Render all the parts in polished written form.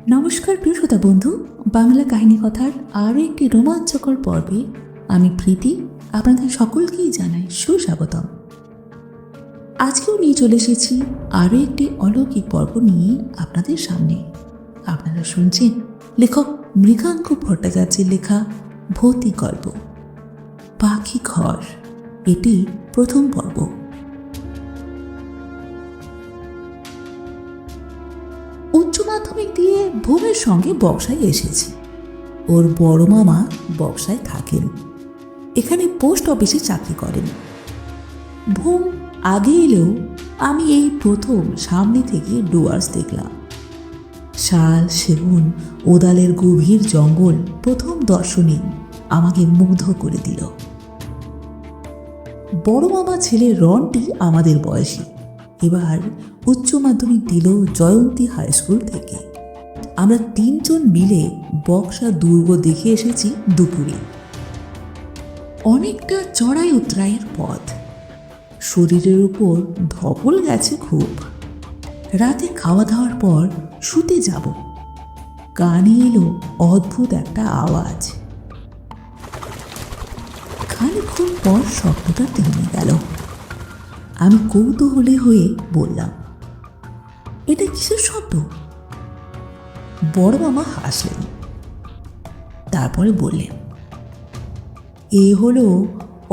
নমস্কার প্রিয় শ্রোতা বন্ধু, বাংলা কাহিনী কথার আরও একটি রোমাঞ্চকর পর্বে আমি প্রীতি আপনাদের সকলকেই জানাই সুস্বাগতম। আজকেও নিয়ে চলে এসেছি আরও একটি অলৌকিক পর্ব নিয়ে আপনাদের সামনে। আপনারা শুনছেন লেখক মৃগাঙ্ক ভট্টাচার্যের লেখা ভৌতিক গল্প পাখি ঘর। এটি প্রথম পর্ব। উচ্চ মাধ্যমিক দিয়ে ভূমের সঙ্গে বক্সায় এসেছি। ওর বড় মামা বক্সায় থাকেন, এখানে পোস্ট অফিসে চাকরি করেন। ভূম আগে এলেও আমি এই প্রথম সামনে থেকে ডুয়ার্স দেখলাম। শাল, সেগুন, ওদালের গভীর জঙ্গল প্রথম দর্শনে আমাকে মুগ্ধ করে দিল। বড় মামা ছেলে রনটি আমাদের বয়সী, এবার উচ্চ মাধ্যমিক দিল জয়ন্তী হাই স্কুল থেকে। আমরা তিনজন মিলে বক্সা দুর্গ দেখে এসেছি দুপুরে। অনেকটা চড়াই উতরাইয়ের পথ, শরীরের উপর ধকল গেছে খুব। রাতে খাওয়া দাওয়ার পর শুতে যাব, কানে এলো অদ্ভুত একটা আওয়াজ। খানিকক্ষণ পর শব্দটা থেমে গেল। আমি কৌতূহলী হয়ে বললাম, এটা কিসের শব্দ? বড় মামা হাসলেন, তারপরে বললেন, এ হলো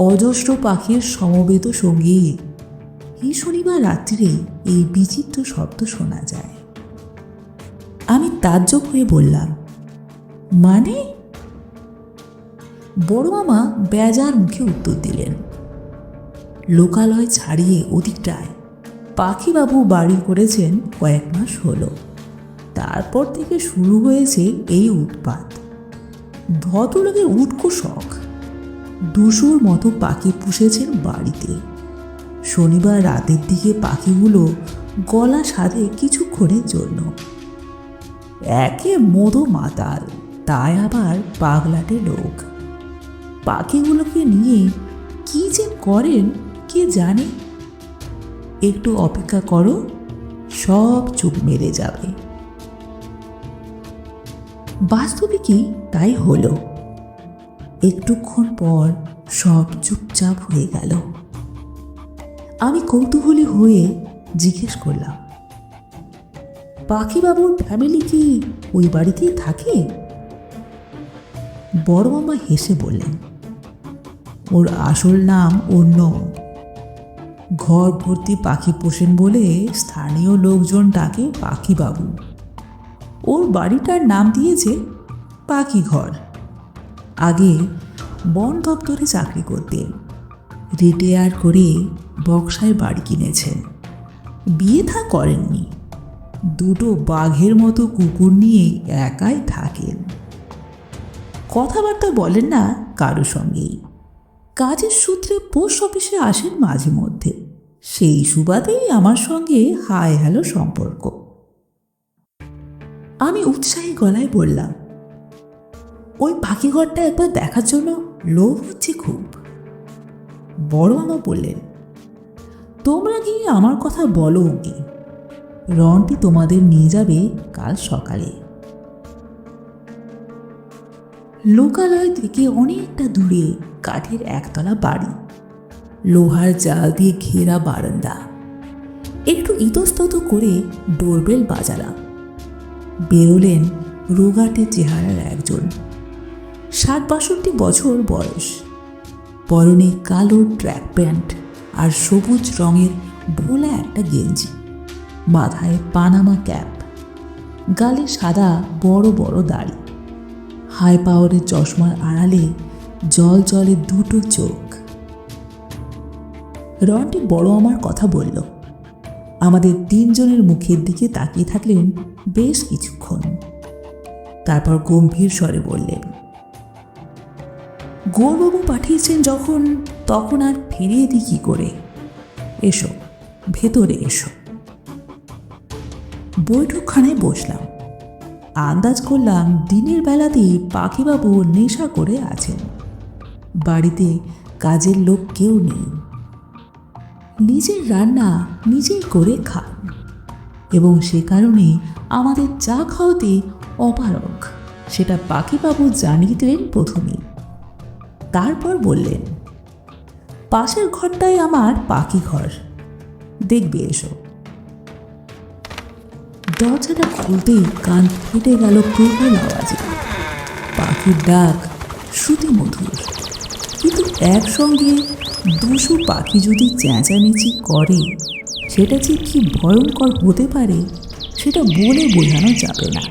অজস্র পাখির সমবেত সঙ্গীত। এই শনিবার রাত্রিরে এই বিচিত্র শব্দ শোনা যায়। আমি তাজ্জব হয়ে বললাম, মানে? বড় মামা বেজার মুখে উত্তর দিলেন, লোকালয় ছাড়িয়ে ওদিকটায় পাখিবাবু বাড়ি করেছেন কয়েক মাস হলো। তারপর থেকে শুরু হয়েছে এই উৎপাত। ভদ্রলোকের উটকো শখ, 200 মতো পাখি পুষেছেন বাড়িতে। শনিবার রাতের দিকে পাখিগুলো গলা সাধে কিছুক্ষণের জন্য। একে মধু মাতাল, তাই আবার পাগলাটে লোক। পাখিগুলোকে নিয়ে কি যে করেন কে জানে। একটু অপেক্ষা করো, সব চুপ মেরে যাবে। বাস্তবিকই তাই হলো। একটুক্ষণ পর সব চুপচাপ হয়ে গেল। আমি কৌতূহলী হয়ে জিজ্ঞেস করলাম, পাখিবাবুর ফ্যামিলি কি ওই বাড়িতেই থাকে? বড় মামা হেসে বললেন, ওর আসল নাম অন্য। ঘর ভর্তি পাখি পোষেন বলে স্থানীয় লোকজন ডাকে পাখিবাবু। ওর বাড়িটার নাম দিয়েছে পাখি ঘর। আগে বন দপ্তরে চাকরি করতেন, রিটায়ার করে বক্সায় বাড়ি কিনেছেন। বিয়ে থা করেননি, 2 বাঘের মতো কুকুর নিয়ে একাই থাকেন। কথাবার্তা বলেন না কারো সঙ্গেই। কাজের সূত্রে পোস্ট অফিসে আসেন মাঝে মধ্যে, সেই সুবাদেই আমার সঙ্গে হাই হ্যালো সম্পর্ক। আমি উৎসাহী গলায় বললাম, ওই পাখিঘরটা একবার দেখার জন্য লোভ হচ্ছে খুব। বড় মামা বললেন, তোমরা গিয়ে আমার কথা বলো ওকে, রনটি তোমাদের নিয়ে যাবে কাল সকালে। লোকালয় থেকে অনেকটা দূরে কাঠের একতলা বাড়ি, লোহার জাল দিয়ে ঘেরা বারান্দা। একটু ইতস্তত করে ডোরবেল বাজালাম। বেরোলেন রোগাটে চেহারার একজন, 60-62 বছর বয়স। পরনে কালো ট্র্যাক প্যান্ট আর সবুজ রঙের ভোলা একটা গেঞ্জি, মাথায় পানামা ক্যাপ, গালে সাদা বড় বড় দাড়ি, হাই পাওয়ারের চশমার আড়ালে জল জলে 2 চোখ। রনটি বড় আমার কথা বলল। আমাদের 3 জনের মুখের দিকে তাকিয়ে থাকলেন বেশ কিছুক্ষণ, তারপর গম্ভীর স্বরে বললেন, গৌরবাবু পাঠিয়েছেন যখন, তখন আর ফিরিয়ে দিই কি করে? এসো, ভেতরে এসো। বৈঠকখানায় বসলাম। আন্দাজ করলাম দিনের বেলাতেই পাখিবাবু নেশা করে আছেন। বাড়িতে কাজের লোক কেউ নেই, নিজের রান্না নিজেই করে খান। এবং সে কারণে আমাদের চা খাওয়াতে অপারগ, সেটা পাখিবাবু জানিয়ে দিলেন প্রথমেই। তারপর বললেন, পাশের ঘরটাই আমার পাখি ঘর, দেখবে এসো। দরজাটা খুলতেই কান ফেটে গেল প্রবল আওয়াজে। পাখির ডাক শ্রুতিমধুর, কিন্তু একসঙ্গে 200 পাখি যদি চেঁচামেচি করে সেটা যে কি ভয়ঙ্কর হতে পারে সেটা বলে বোঝানো যাবে না।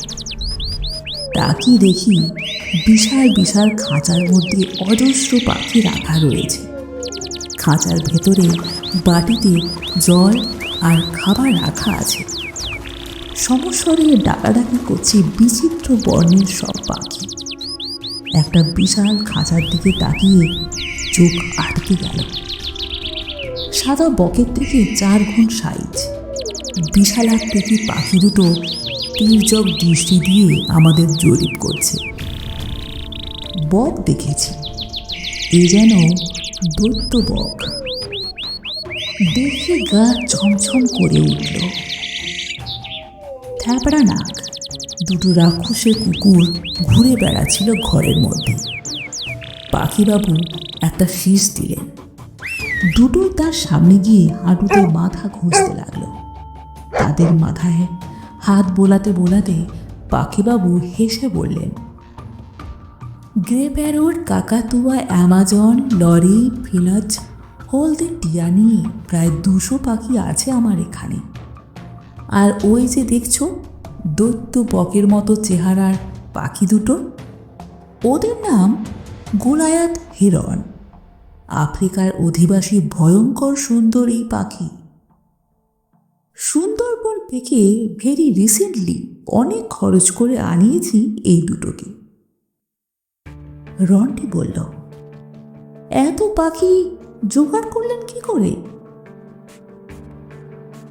তাকি দেখি বিশাল বিশাল খাঁচার মধ্যে অজস্র পাখি রাখা রয়েছে। খাঁচার ভেতরে বাটিতে জল আর খাবার রাখা আছে। সমস্বরে ডাকাডাকি করছে বিচিত্র বর্ণের সব পাখি। একটা বিশাল খাঁচার দিকে তাকিয়ে চোখ আটকে গেল। সাদা বকের থেকে 4 গুণ সাইজ, বিশাল আকৃতির পাখি দুটো তীর্যক দৃষ্টি দিয়ে আমাদের জরিপ করছে। বক দেখেছি, এ যেন দৈত্য বক। দেখে গা ছমছম করে উঠল। থ্যাপড়া নাক, 2 রাক্ষসের কুকুর ঘুরে বেড়াচ্ছিল ঘরের মধ্যে। পাখিবাবু একটা শীষ দিলেন। দুটোই তার সামনে গিয়ে হাঁটুতে মাথা ঘষতে লাগলো। তাদের মাথায় হাত বোলাতে বোলাতে পাখিবাবু হেসে বললেন, গ্রে প্যারোট, কাকাতুয়া, অ্যামাজন, লরি, ফিনাচ, হলদে টিয়া নিয়ে প্রায় 200 পাখি আছে আমার এখানে। আর ওই যে দেখছো দৈত্য বকের মতো চেহারার পাখি দুটো, ওদের নাম গোলায়াত হিরণ। আফ্রিকার অধিবাসী ভয়ঙ্কর সুন্দর এই পাখি। সুন্দরবন থেকে ভেরি রিসেন্টলি অনেক খরচ করে আনিয়েছি এই দুটোকে। রন্টি বলল, এত পাখি জোগাড় করলেন কি করে?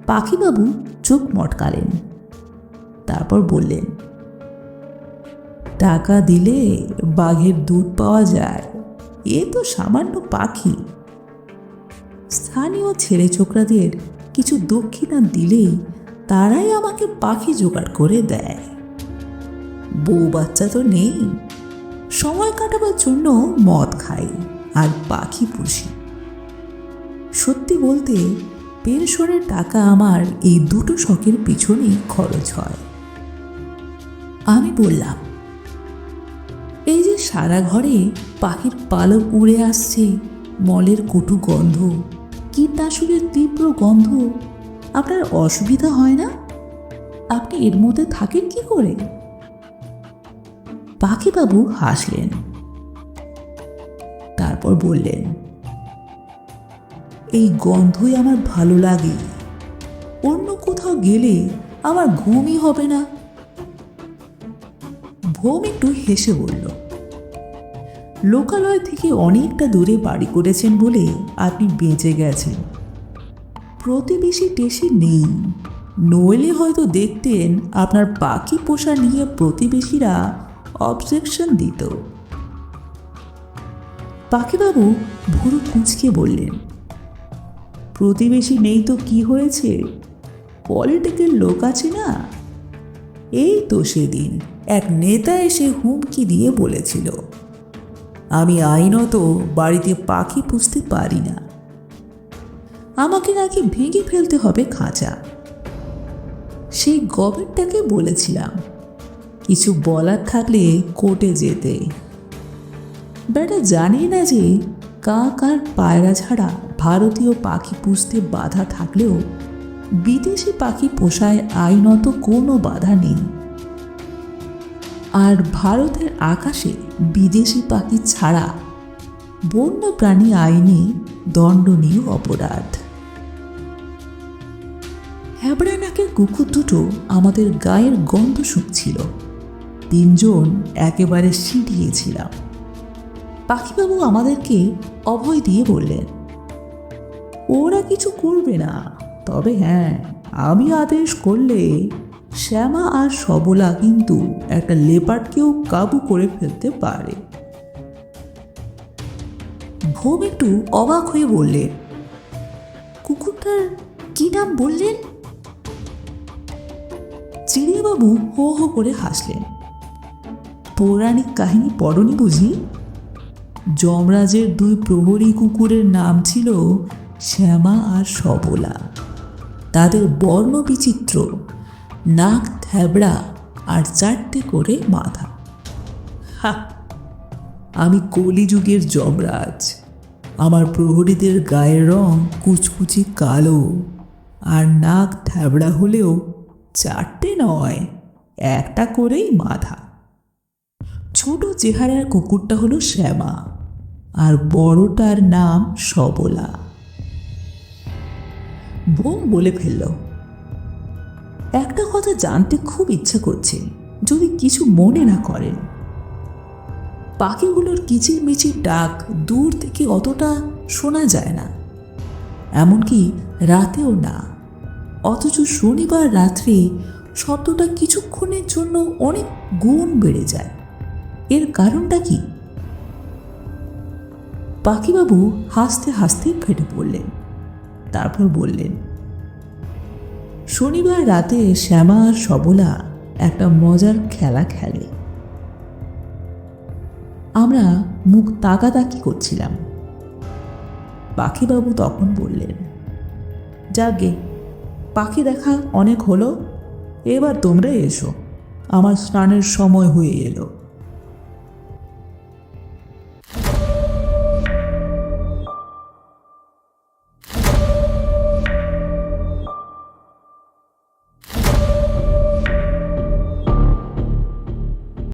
পাখিবাবু চোখ মটকালেন, তারপর বললেন, টাকা দিলে বাঘের দুধ পাওয়া যায়, এ তো সামান্য পাখি। স্থানীয় ছেলে ছোকরাদের কিছু দক্ষিণা দিলেই তারাই আমাকে পাখি জোগাড় করে দেয়। বউ বাচ্চা তো নেই, সময় কাটাবার জন্য মদ খাই আর পাখি পুষি। সত্যি বলতে পেনশনের টাকা আমার এই দুটো শখের পিছনেই খরচ হয়। আমি বললাম, এই যে সারা ঘরে পাখির পালক উড়ে আসছে, মলের কটু গন্ধ, কীটনাশকের তীব্র গন্ধ, আপনার অসুবিধা হয় না? আপনি এর মধ্যে থাকেন কি করে? পাখিবাবু হাসলেন, তারপর বললেন, এই গন্ধই আমার ভালো লাগে, অন্য কোথাও গেলে আমার ঘুমই হবে না। ভোম একটু হেসে বলল, লোকালয় থেকে অনেকটা দূরে বাড়ি করেছেন বলে আপনি বেঁচে গেছেন। প্রতিবেশী টেশি নেই, নইলে হয়তো দেখতেন আপনার পাখি পোষা নিয়ে প্রতিবেশীরা অবজেকশন দিত। পাখিবাবু ভুরু কুঁচকে বললেন, প্রতিবেশী নেই তো কি হয়েছে, পলিটিক্যাল লোক আছে না। এই তো সেদিন এক নেতা এসে হুমকি দিয়ে বলেছিল, আমি আইনত বাড়িতে পাখি পুষতে পারি না, আমাকে নাকি ভেঙে ফেলতে হবে খাঁচা। সেই গভর্নরটাকে বলেছিলাম কিছু বলার থাকলে কোর্টে যেতে। বেটা জানি না যে কাক আর পায়রা ছাড়া ভারতীয় পাখি পুষতে বাধা থাকলেও বিদেশি পাখি পোষায় আইনত কোনো বাধা নেই। আর ভারতের আকাশে বিদেশি পাখি ছাড়া বন্যপ্রাণী আইনে দণ্ডনীয় অপরাধ। হ্যাবড়া নাকের কুকুর দুটো আমাদের গায়ের গন্ধ শুকছিল। 3 জন একেবারে সিঁড়িয়েছিলাম। পাখিবাবু আমাদেরকে অভয় দিয়ে বললেন, ওরা কিছু করবে না, তবে হ্যাঁ, আমি আদেশ করলে শ্যামা আর সবলা কিন্তু একটা লেপার্ডকেও কাবু করে ফেলতে পারে। ভোম একটু অবাক হয়ে বললেন, কুকুরটার কি নাম বললেন? চিড়িয়াবাবু হো হো করে হাসলেন। পৌরাণিক কাহিনী পড়নি বুঝি? যমরাজের দুই প্রহরী কুকুরের নাম ছিল শ্যামা আর সবলা। তাদের বর্ণ বিচিত্র, নাক থ্যাবড়া আর 4টে করে মাথা। হা, আমি কলিযুগের যমরাজ। আমার প্রহরীদের গায়ের রং কুচকুচি কালো, আর নাক থ্যাবড়া হলেও 4টে নয়, একটা করেই মাথা। ছোট চেহারার কুকুরটা হলো শ্যামা, আর বড়টার নাম সবলা। বোম বলে ফেলল, একটা কথা জানতে খুব ইচ্ছা করছে, যদি কিছু মনে না করেন। পাখিগুলোর কিচিরমিচির ডাক দূর থেকে অতটা শোনা যায় না, এমনকি রাতেও না। অথচ শনিবার রাত্রে শব্দটা কিছুক্ষণের জন্য অনেক গুণ বেড়ে যায়। এর কারণটা কি? পাখিবাবু হাসতে হাসতে ফেটে পড়লেন। তারপর বললেন, শনিবার রাতে শ্যামা আর সবলা একটা মজার খেলা খেলে। আমরা মুখ তাকাতাকি করছিলাম। পাখিবাবু তখন বললেন, যাগে, পাখি দেখা অনেক হলো, এবার তোমরা এসো, আমার স্নানের সময় হয়ে এলো।